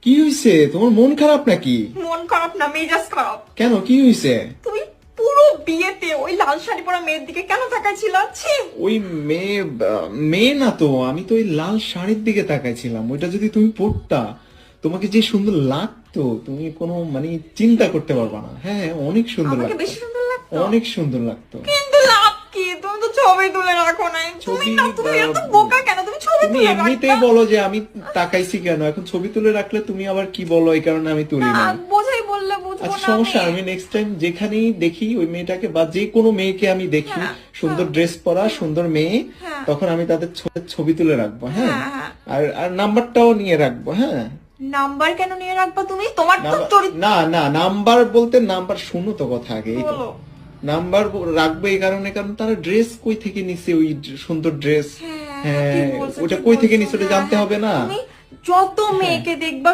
কি হইছে? তোমার মন খারাপ নাকি? মন খারাপ না, মেজাজ খারাপ। কেন, কি হইছে? তুমি পুরো বিয়েতে ওই লাল শাড়ি পরা মেয়ের দিকে কেন তাকাইছিল? ছি। ওই মেয়ে না তো, আমি তো ওই লাল শাড়ির দিকে তাকাইছিলাম। ওইটা যদি তুমি পরতা, তোমাকে যে সুন্দর লাগতো, তুমি কোনো মানে চিন্তা করতে পারবা না। হ্যাঁ, অনেক সুন্দর আমাকে লাগতো, বেশি সুন্দর লাগতো। অনেক সুন্দর লাগতো। কিন্তু লাভ কি? তুমি তো ছবি তুলে রাখো নাই। তুমি না, তুমি এত বোকা কেন? তুমি ছবি তুমি তুলে এমনিতেই রাখবা। বলো যে আমি তাকাইছি কেন, এখন ছবি তুলে রাখলে তুমি আবার কি বলো, এই কারণে আমি তুলি না, না। বোঝাই বললে বুঝবো আচ্ছা না সমস্যা, আমি। আমি নেক্সট টাইম যেখানেই দেখি ওই মেয়েটাকে বা যে কোনো মেয়েকে আমি দেখি হ্যাঁ, সুন্দর ড্রেস পরা সুন্দর মেয়ে, হ্যাঁ। তখন আমি তাদের ছবি তুলে রাখবো। হ্যাঁ, হ্যাঁ, হ্যাঁ। আর আর নাম্বারটাও নিয়ে রাখবো। হ্যাঁ, নাম্বার কেন নিয়ে রাখবা তুমি? তোমার তো চরিত্র। না না, নাম্বার বলতে নাম্বার, শুনো তো কথা আগে। এই তো বলো। নাম্বার রাখবো এই কারণে, কারণ তারা ড্রেস কই থেকে নিছে, ওই সুন্দর ড্রেস। হ্যাঁ, হ্যাঁ, ঠিক বলছো, ওটা ঠিক কই থেকে বলছো। নিছে ওটা হ্যাঁ, জানতে হ্যাঁ। হবে না। তুমি যত মেয়েকে দেখবা